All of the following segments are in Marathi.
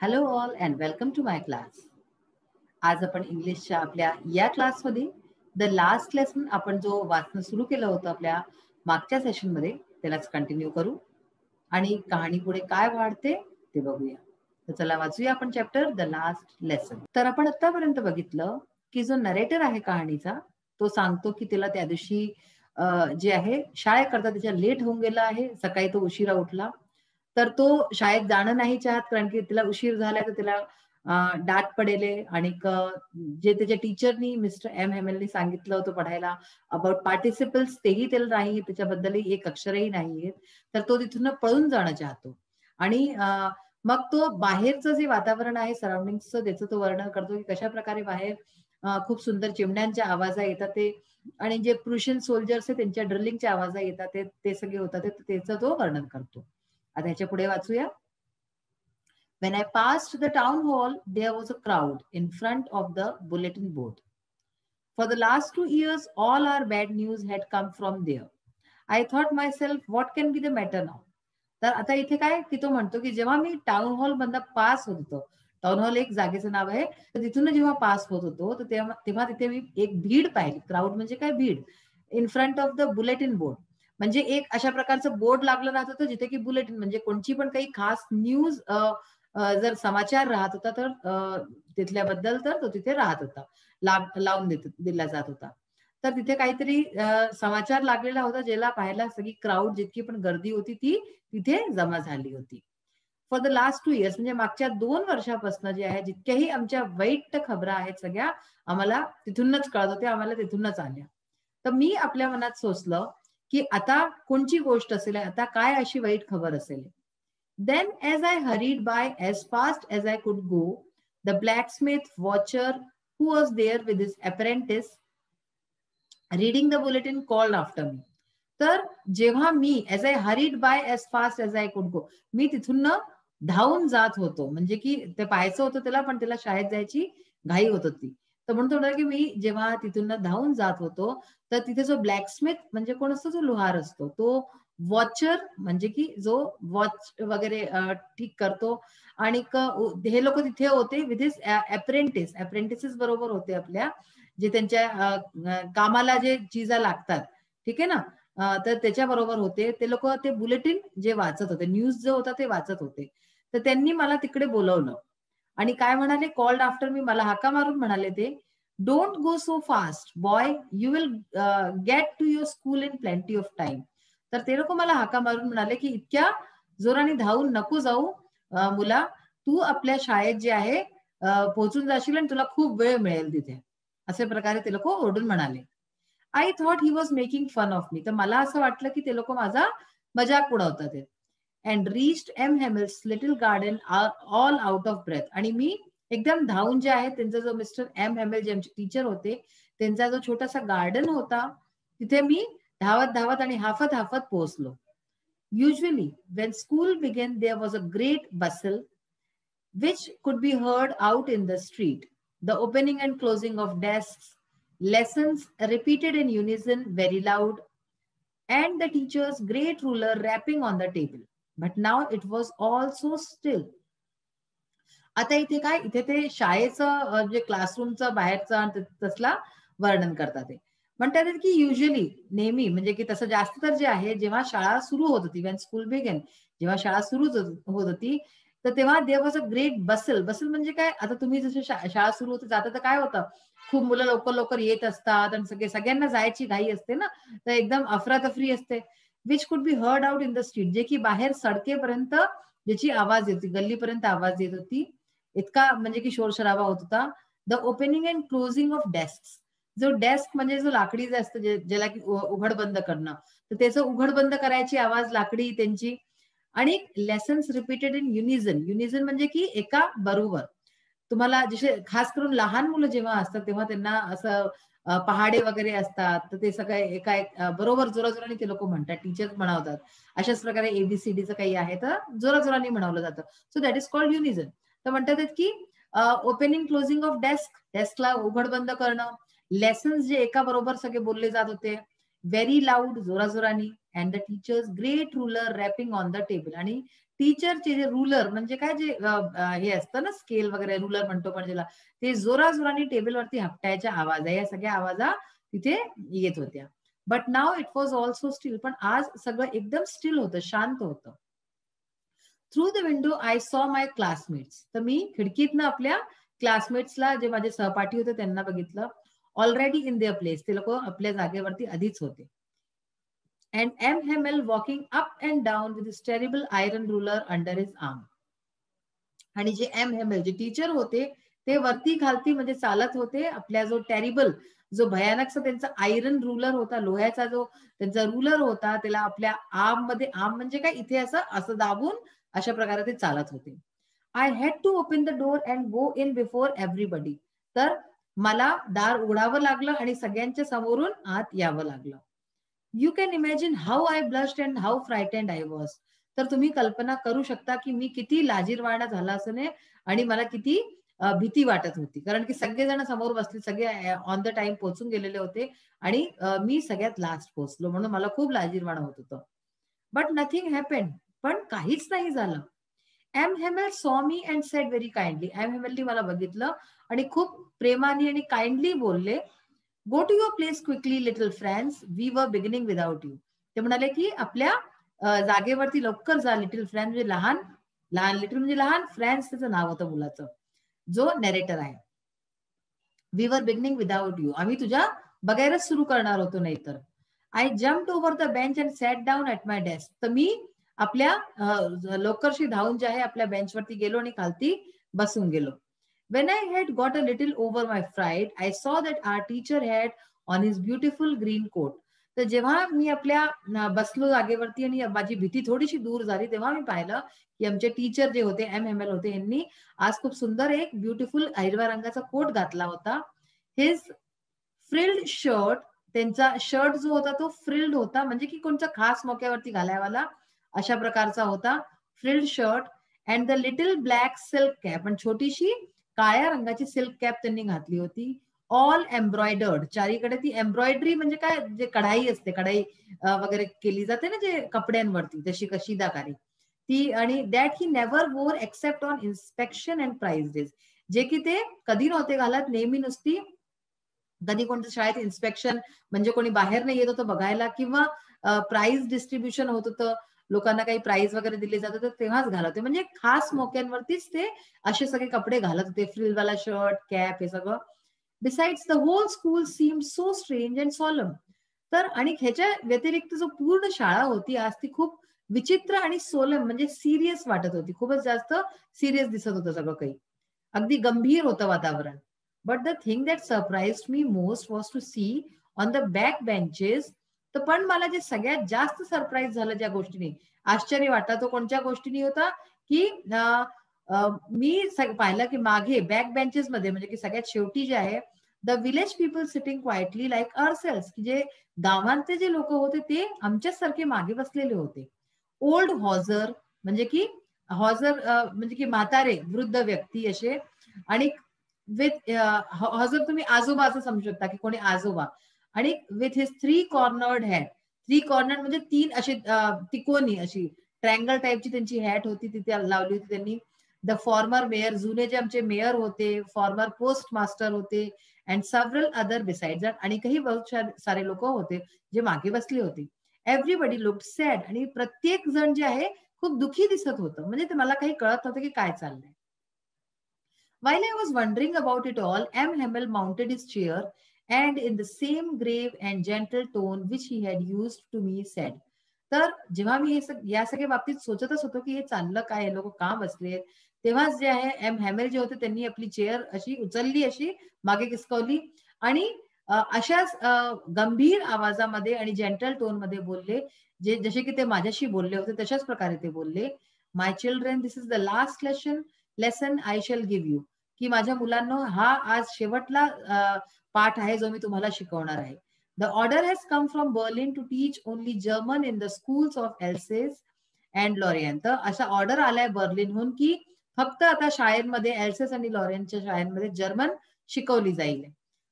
Hello all and welcome to my class. आज आपण इंग्लिशच्या आपल्या या क्लासमध्ये द लास्ट लेसन आपण जो वाचणं सुरू केलं होतं आपल्या मागच्या सेशनमध्ये त्यालाच कंटिन्यू करू आणि कहाणी पुढे काय वाढते ते बघूया. तर चला वाचूया आपण चॅप्टर द लास्ट लेसन. तर आपण आतापर्यंत बघितलं की जो नरेटर आहे कहाणीचा तो सांगतो की तिला त्या दिवशी जे आहे शाळेकरता त्याच्या लेट होऊन गेला आहे. सकाळी तो उशिरा उठला तर तो शाळेत जाणं नाही चाहत कारण की तिला उशीर झालाय तर तिला डाट पडेल आणि जे त्याच्या टीचरनी मिस्टर एम हेमेलनी सांगितलं होतं पढायला अबाउट पार्टिसिपल्स तेही त्याला नाही, त्याच्याबद्दलही एक अक्षरही नाहीये. तर तो तिथून पळून जाणं चाहतो आणि मग तो बाहेरचं जे वातावरण आहे सराउंडिंगचं त्याचं तो वर्णन करतो की कशा प्रकारे बाहेर खूप सुंदर चिमण्यांच्या आवाज येतात ते आणि जे प्रुशियन सोल्जर्स आहे त्यांच्या ड्रिलिंगच्या आवाज येतात ते सगळे होतात त्याचं तो वर्णन करतो. आता ह्याच्या पुढे वाचूया. When I passed the town hall, there was a crowd in front of the bulletin board. For the last 2 years, all our bad news had come from there. I thought myself, what can be the matter now? तर आता इथे काय की तो म्हणतो की जेव्हा मी टाउन हॉल मधनं पास होत होतो, टाउन हॉल एक जागेचं नाव आहे, तर तिथून जेव्हा पास होत होतो तर तेव्हा तिथे मी एक भीड पाहिली. क्राऊड म्हणजे काय भीड in front of the bulletin board म्हणजे एक अशा प्रकारचं बोर्ड लागलं राहत होतं जिथे की बुलेटिन म्हणजे कोणची पण काही खास न्यूज जर समाचार राहत होता तर तिथल्याबद्दल तर तो तिथे राहत होता, लावून दिला जात होता. तर तिथे काहीतरी समाचार लागलेला होता ज्याला पाहायला सगळी क्राऊड जितकी पण गर्दी होती ती तिथे जमा झाली होती. फॉर द लास्ट 2 इयर्स म्हणजे मागच्या 2 वर्षापासून जे आहे जितक्याही आमच्या वाईट खबरा आहेत सगळ्या आम्हाला तिथूनच कळत होत्या, आम्हाला तिथूनच आल्या. तर मी आपल्या मनात सोचलं की आता कोणची गोष्ट असेल, आता काय अशी वाईट खबर असेल. Then, as I hurried by as fast as I could go, the blacksmith watcher who was there with his apprentice reading the bulletin called after me. तर जेव्हा मी as I hurried by as fast as I could go, मी तिथून धावून जात होतो म्हणजे की ते पाहायचं होतं त्याला पण त्याला शाळेत जायची घाई होत होती. तर म्हणतो की मी जेव्हा तिथून धावून जात होतो तर तिथे जो ब्लॅकस्मिथ म्हणजे कोण असतो जो लोहार असतो तो वॉचर म्हणजे की जो वॉच वगैरे ठीक करतो आणि हे लोक तिथे होते विथ हिज अप्रेंटिसेस बरोबर होते आपल्या जे त्यांच्या कामाला जे चिजा लागतात ठीक आहे ना. तर त्याच्या बरोबर होते ते लोक ते बुलेटिन जे वाचत होते न्यूज जो होता ते वाचत होते. तर त्यांनी मला तिकडे बोलवलं आणि काय म्हणाले कॉल्ड आफ्टर मी मला हाका मारून म्हणाले ते don't go so fast boy you will get to your school in plenty of time. तर ते लोक मला हाका मारून म्हणाले की इतक्या जोराने धावून नको जाऊ मुला, तू आपल्या शाळेत जे आहे पोहोचून जाशील आणि तुला खूप वेळ मिळेल तिथे. असे प्रकारे ते लोक ओरडून म्हणाले. I thought he was making fun of me. तर मला असं वाटलं की ते लोक माझा मजाक उडवतात. And reached M Hamel's little garden all out of breath. आणि मी एकदम धावून जे आहे त्यांचा जो मिस्टर एम हेमेल जे आमचे टीचर होते त्यांचा जो छोटासा गार्डन होता तिथे मी धावत धावत आणि हाफत हाफत पोहोचलो. Usually, when school began, there was a great bustle which could be heard out in the street. The opening and closing of desks, lessons repeated in unison very loud, and the teacher's great ruler rapping on the table. But now it was all so still. आता इथे काय इथे ते शाळेचं जे क्लासरूमचं बाहेरचं तसला वर्णन करतात ते म्हणतात की युजली नेहमी म्हणजे की तसं जास्त तर जे आहे जेव्हा शाळा सुरू होत होती वेन स्कूल बिगन जेव्हा शाळा सुरू होत होती तर तेव्हा देअर वॉज अ ग्रेट बसल म्हणजे काय आता तुम्ही जसं शाळा सुरू होत जाता तर काय होतं खूप मुलं लवकर लवकर येत असतात आणि सगळ्यांना जायची घाई असते ना तर एकदम अफरातफरी असते which could be heard out in the street जे की बाहेर सडकेपर्यंत ज्याची आवाज येत होती गल्लीपर्यंत आवाज येत होती इतका म्हणजे की शोरशराबा होत होता. The opening and closing of desk जो डेस्क म्हणजे जो लाकडी जे असतं ज्याला की उघड बंद करणं तर त्याचं उघड बंद करायची आवाज लाकडी त्यांची आणि लेसन्स रिपीटेड इन युनिझन म्हणजे की एका बरोबर तुम्हाला जसे खास करून लहान मुलं जेव्हा असतात तेव्हा त्यांना असं पहाडे वगैरे असतात तर ते सगळे एका बरोबर जोराजोराने ते लोक म्हणतात टीचर म्हणवतात अशाच प्रकारे एबीसीडीचं काही आहे तर जोराजोराने म्हणवलं जातं सो दॅट इज कॉल्ड युनिझन. तर म्हणतात की ओपनिंग क्लोजिंग ऑफ डेस्कला उघड बंद करणं लेसन्स जे एका बरोबर सगळे बोलले जात होते व्हेरी लाऊड जोराजोरानी and the teacher's great ruler rapping on the table आणि टीचरचे जे रुलर म्हणजे काय जे हे असतं ना स्केल वगैरे रुलर म्हणतो पण ज्याला, ते जोराजोराने टेबलवरती हपटायच्या आवाज या सगळ्या आवाजा तिथे येत होत्या. But now it was also steel. पण आज सगळं एकदम स्टील होतं, शांत होतं. Through the window I saw my classmates. तर मी खिडकीतनं आपल्या क्लासमेट्सला, जे माझे सहपाठी होते त्यांना बघितलं. Already in their place. ते लोक आपल्या जागेवरती आधीच होते. And M. Hemel walking up and down with his terrible iron ruler under his arm. आणि जे एम हेमेल जे टीचर होते ते वरती खालती म्हणजे चालत होते. आपल्या जो टेरिबल, जो भयानकसा त्यांचा आयरन रुलर होता, लोह्याचा जो त्यांचा रुलर होता, त्याला आपल्या आर्म मध्ये, आर्म म्हणजे काय, इथे असं असं दाबून अशा प्रकारे ते चालत होते. I had to open the door and go in before everybody. तर मला दार उघडावं लागलं आणि सगळ्यांच्या समोरून आत यावं लागलं. You can imagine how I blushed and how frightened I was. तर तुम्ही कल्पना करू शकता की मी किती लाजिरवाणा झाला असणे आणि मला किती भीती वाटत होती. कारण की सगळेजण समोर बसले, सगळे ऑन द टाइम पोहोचून गेलेले होते आणि मी सगळ्यात लास्ट पोहोचलो, म्हणून मला खूप लाजिरवाणा होत होतं. But nothing happened. पण काहीच नाही झालं. M Hamel saw me and said very kindly. M हेमेलनी मला बघितलं आणि खूप प्रेमाने आणि काइंडली बोलले, go to your place quickly little friends, we were beginning without you. ते म्हणाले की आपल्या जागेवरती लवकर जा लिटिल फ्रेंड. म्हणजे लहान लहान, लिटिल म्हणजे लहान, फ्रेंड्स त्याचं नाव होतं मुलाचं, जो नरेटर आहे. We were beginning without you. आम्ही तुझ्या बगैरच सुरू करणार होतो नाही तर. I jumped over the bench and sat down at my desk. तर मी आपल्या लवकरशी धावून जे आहे आपल्या बेंचवरती गेलो आणि खालती बसून गेलो. When I had got a little over my fright, I saw that our teacher had on his beautiful green coat. तर जेव्हा मी आपल्या बसलो जागेवरती आणि माझी भीती थोडीशी दूर झाली, तेव्हा मी पाहिलं की आमचे टीचर जे होते, एम एम एल होते, यांनी आज खूप सुंदर एक ब्युटिफुल हिरव्या रंगाचा कोट घातला होता. हिज फ्रिल्ड शर्ट, त्यांचा शर्ट जो होता तो फ्रिल्ड होता, म्हणजे की कोणत्या खास मोक्यावरती घालायवाला अशा प्रकारचा होता. Frilled shirt and the little black silk cap. आणि छोटीशी काळ्या रंगाची सिल्क कॅप त्यांनी घातली होती. All embroidered. चारीकडे ती एम्ब्रॉयडरी म्हणजे काय, जे कढाई असते, कढाई वगैरे केली जाते ना जे कपड्यांवरती, तशी कशीदाकारी ती. आणि that he never wore except on inspection and prize days. जे की ते कधी नव्हते घालत, नेहमी नुसती कधी कोणत्या शाळेत इन्स्पेक्शन म्हणजे कोणी बाहेर नाही येत होतं बघायला, किंवा प्राइज डिस्ट्रीब्युशन होत होतं, लोकांना काही प्राइज वगैरे दिले जात होते, तेव्हाच घालत होते. म्हणजे खास मोक्यांवरतीच ते असे सगळे कपडे घालत होते, फ्रिलवाला शर्ट, कॅप, हे सगळं. Besides the whole school seem so strange and solemn. तर आणि ह्याच्या व्यतिरिक्त जो पूर्ण शाळा होती आज, ती खूप विचित्र आणि सोलम म्हणजे सिरियस वाटत होती. खूपच जास्त सिरियस दिसत होतं सगळं काही. अगदी गंभीर होतं वातावरण. But the thing that surprised me most was to see on the back benches. तर पण मला जे सगळ्यात जास्त सरप्राईज झालं, ज्या गोष्टीने आश्चर्य वाटलं, तो कोणत्या गोष्टीने होता की मी पाहिलं की मागे बॅक बेंचेस मध्ये, म्हणजे की सगळ्यात शेवटी जे आहे, the village people sitting quietly like ourselves. की जे गावांचे जे लोक होते ते आमच्याच सारखे मागे बसलेले होते. ओल्ड हॉझर म्हणजे की हॉझर म्हणजे की म्हातारे, वृद्ध व्यक्ती असे. आणि विथ हॉझर तुम्ही आजोबा असं समजू शकता की कोणी आजोबा. आणि with his 3 cornered hat. 3 corner म्हणजे 3 अशी तिकोनी अशी ट्रँगल टाईपची त्यांची हॅट होती, तिथे लावली होती त्यांनी. द फॉर्मर मेयर, जुने जे आमचे मेयर होते, फॉर्मर पोस्ट मास्टर होते, अँड सेव्हरल अदर बिसाइड्स. आणि काही बहुत सारे लोक होते जे मागे बसले होते. Everybody looked sad. आणि प्रत्येक जण जे आहे खूप दुःखी दिसत होतं. म्हणजे ते मला काही कळत नव्हतं की काय चाललंय. While I was wondering about it all, M. Hemmel mounted his chair and in the same grave and gentle tone which he had used to me said. तर जेव्हा मी या सगळ्या बाबतीत सोचतच होतो की हे चाललं काय, लोक का बसले, तेव्हाच जे आहे एम हॅमेल जे होते त्यांनी आपली चेअर अशी उचलली, अशी मागे किसकवली आणि अशाच गंभीर आवाजामध्ये आणि जेंटल टोन मध्ये बोलले, जसे की ते माझ्याशी बोलले होते तशाच प्रकारे ते बोलले. My children, this is the last lesson I shall give you. की माझ्या मुलांनो, हा आज शेवटला पाठ आहे जो मी तुम्हाला शिकवणार आहे. The order has come from Berlin to teach only German in the schools of Alsace and Lorraine. तर असा ऑर्डर आलाय बर्लिनहून की फक्त आता शाळेमध्ये, एल्सेस आणि लॉरियनच्या शाळांमध्ये जर्मन शिकवली जाईल.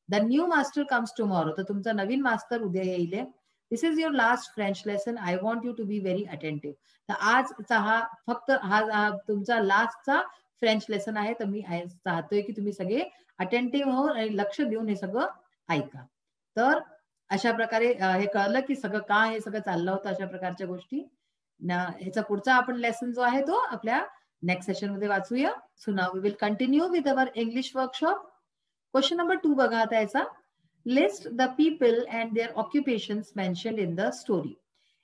The new master comes tomorrow. तर तुमचा नवीन मास्तर उद्या येईल. This is your last French lesson. I want you to be very attentive. तर आजचा हा फक्त हा तुमचा लास्टचा फ्रेंच लेसन आहे. तर मी चाहतोय की तुम्ही सगळे अटेंटिव्ह हो आणि लक्ष देऊन हे सगळं ऐका. तर अशा प्रकारे हे कळलं की सगळं का हे सगळं चाललं होतं अशा प्रकारच्या गोष्टी. ह्याचा पुढचा आपण लेसन जो आहे तो आपल्या नेक्स्ट सेशन मध्ये वाचूया. So now we will continue with our English workshop. Question number 2 बघा आता याचा. List the people and their occupations mentioned in the story.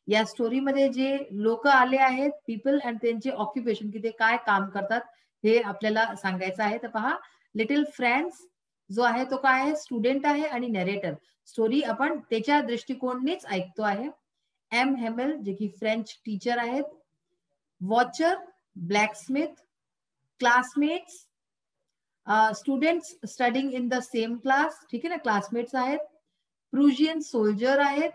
या स्टोरीमध्ये जे लोक आले आहेत, पीपल अँड त्यांचे ऑक्युपेशन, की ते काय काम करतात हे आपल्याला सांगायचं आहे. तर पहा, लिटिल फ्रँस जो आहे तो काय आहे, स्टुडंट आहे आणि नरेटर. स्टोरी आपण त्याच्या दृष्टिकोनानेच ऐकतो आहे. एम हेमेल जे की फ्रेंच टीचर आहेत. Watcher ब्लॅकस्मिथ. Classmates students studying in the same class. ठीक आहे ना, क्लासमेट्स आहेत. प्रुशियन सोल्जर आहेत.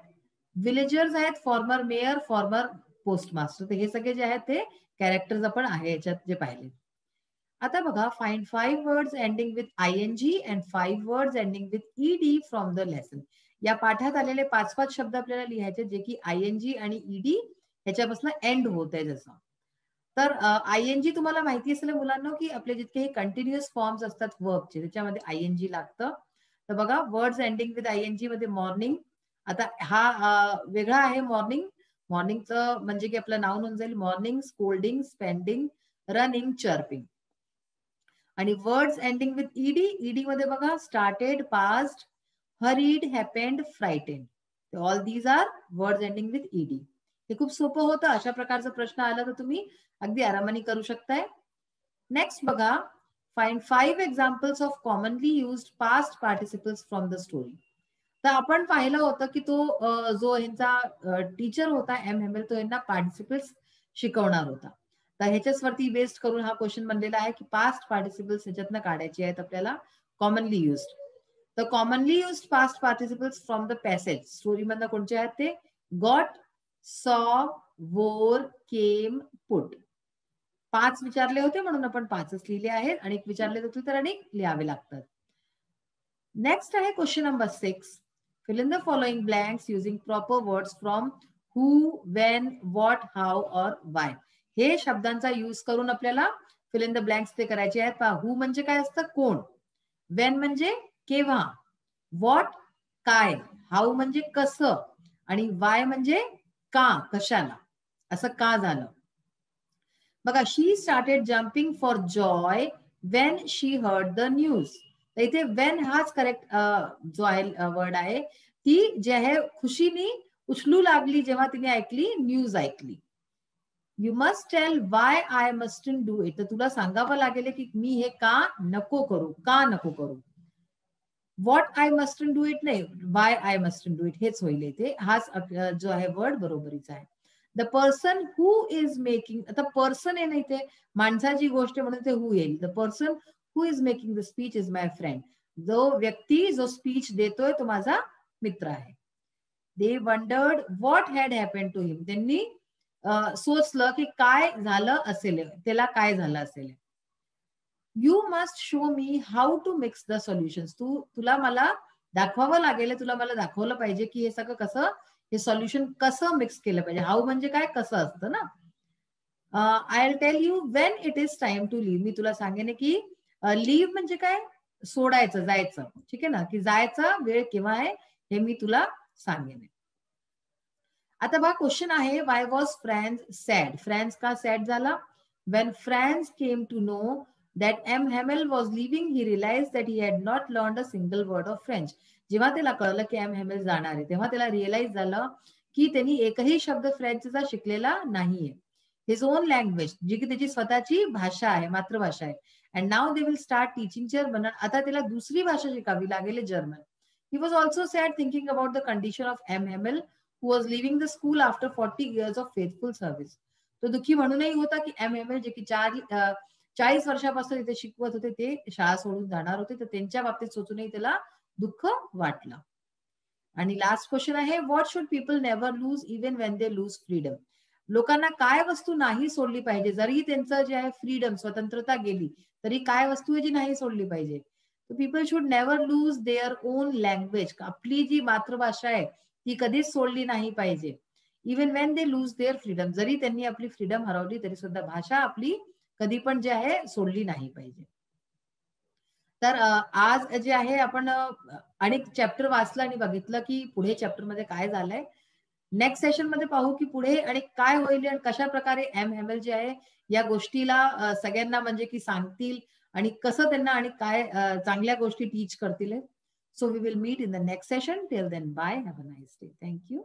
विलेजर्स आहेत. Farmer mayor, farmer postmaster. तर हे सगळे जे आहेत ते कॅरेक्टर्स आपण आहे याच्यात जे पाहिले. आता बघा, find 5 words ending with आयएनजी and 5 words ending with ED from the lesson. या पाठात आलेले 5-5 शब्द आपल्याला लिहायचे जे की आयएनजी आणि ईडी ह्याच्यापासून एंड होत आहे. जसं तर आयएनजी तुम्हाला माहिती असेल मुलांना की आपले जितके कंटिन्युअस फॉर्म्स असतात वर्बचे त्याच्यामध्ये आयएनजी लागतं. तर बघा, वर्ड्स एंडिंग विथ आयएनजी मध्ये मॉर्निंग. आता हा वेगळा आहे मॉर्निंग. मॉर्निंगचं म्हणजे की आपलं नाव होऊन जाईल morning, scolding, spending, running, chirping. आणि words ending with ED, ED मध्ये बघा started, past, hurried, happened, frightened. All these are words ending with ED. हे खूप सोपं होतं. अशा प्रकारचा प्रश्न आला तर तुम्ही अगदी आरामाने करू शकताय. नेक्स्ट बघा, find 5 examples of commonly used past participles from the story. तर आपण पाहिलं होतं की तो जो ह्यांचा टीचर होता एम हेमेल, तो यांना पार्टिसिपल्स शिकवणार होता. तर ह्याच्यावरती बेस्ड करून हा क्वेश्चन बनलेला आहे की पास्ट पार्टिसिपल्स ह्याच्यातनं काढायचे आहेत आपल्याला कॉमनली युज्ड. तर commonly used past participles from the passage story मधनं कोणते आहेत ते गॉट, सॉ, वोर, केम, पुट. 5 विचारले होते म्हणून आपण 5च लिहिले आहेत आणि एक विचारले होते तर अनेक लिहावे लागतात. नेक्स्ट आहे question number 6. Fill in the following blanks using proper words from who, when, what, how और वाय. हे शब्दांचा यूज करून आपल्याला फिल इन द ब्लँक्स ते करायचे आहेत. पहा, हु म्हणजे काय असतं, कोण. वेन म्हणजे केव्हा. व्हॉट काय. हाऊ म्हणजे कसं. आणि वाय म्हणजे का, कशाला, असं का झालं. बघा, she started jumping for joy when she heard the news. तर इथे वेन हाच करेक्ट जो आहे वर्ड आहे. ती जे आहे खुशीने उचलू लागली जेव्हा तिने ऐकली, न्यूज ऐकली. You must tell why I mustn't do it. तर तुला सांगावं लागेल की मी हे का नको करू, का नको करू. What I mustn't do it नाही, why I mustn't do it हेच होईल इथे. हाच जो आहे वर्ड बरोबरीचा आहे. The person who is making. आता पर्सन आहे ना इथे, माणसाची गोष्ट म्हणून ते हु येईल. The person who is making the speech is my friend. जो व्यक्ती जो स्पीच देतोय तो माझा मित्र आहे. They wondered what had happened to him. त्यांनी सोचलं की काय झालं असेल, त्याला काय झालं असेल. You must show me how to mix the solutions. तुला मला दाखवावं लागेल, तुला मला दाखवलं पाहिजे की हे सगळं कसं, हे सोल्युशन कसं मिक्स केलं पाहिजे. हाऊ म्हणजे काय, कसं असतं ना. I will tell you when it is time to leave. मी तुला सांगेन की लिव्ह म्हणजे काय, सोडायचं, जायचं. ठीक आहे ना, की जायचा वेळ केव्हा आहे हे मी तुला सांगेन. आता बघा, क्वेश्चन आहे why was France sad. France का सॅड झाला. When France came to know that M. Hamel was leaving, he realized that he had not learned a single word of French. जेव्हा त्याला कळलं की एम हेमेल जाणार आहे तेव्हा त्याला रिअलाइज झालं की त्यांनी एकही शब्द फ्रेंचचा शिकलेला नाहीये. हिज ओन लँग्वेज, जी की त्याची स्वतःची भाषा आहे, मातृभाषा आहे. And now they will start teaching German. आता त्याला दुसरी भाषा शिकावी लागेल, German. He was also sad thinking about the condition of M Hamel who was leaving the school after 40 years of faithful service. तो दुःखी म्हणूनही होता की एम हेमेल जे की 40 वर्षापासून इथे शिकवत होते ते शाळा सोडून जाणार होते. तर त्यांच्या बाबतीत सोचूनही त्याला दुःख वाटलं. आणि लास्ट क्वेश्चन आहे what should people never lose even when they lose freedom. लोकांना काय वस्तू नाही सोडली पाहिजे, जरी त्यांचं जे आहे फ्रीडम, स्वतंत्रता गेली तरी काय वस्तू आहे जी नाही सोडली पाहिजे. People should never lose their own language. आपली जी मातृभाषा आहे ती कधीच सोडली नाही पाहिजे. Even when they lose their freedom, जरी त्यांनी आपली फ्रीडम हरवली तरी सुद्धा भाषा आपली कधी पण जे आहे सोडली नाही पाहिजे. तर आज जे आहे आपण अनेक चॅप्टर वाचलं आणि बघितलं की पुढे चॅप्टर मध्ये काय झालंय. नेक्स्ट सेशन मध्ये पाहू की पुढे आणि काय होईल आणि कशा प्रकारे एम हेमल जे आहे या गोष्टीला सगळ्यांना म्हणजे की सांगतील आणि कसं त्यांना आणि काय चांगल्या गोष्टी टीच करतील. So we will meet in the next session. Till then bye, have a nice day. Thank you.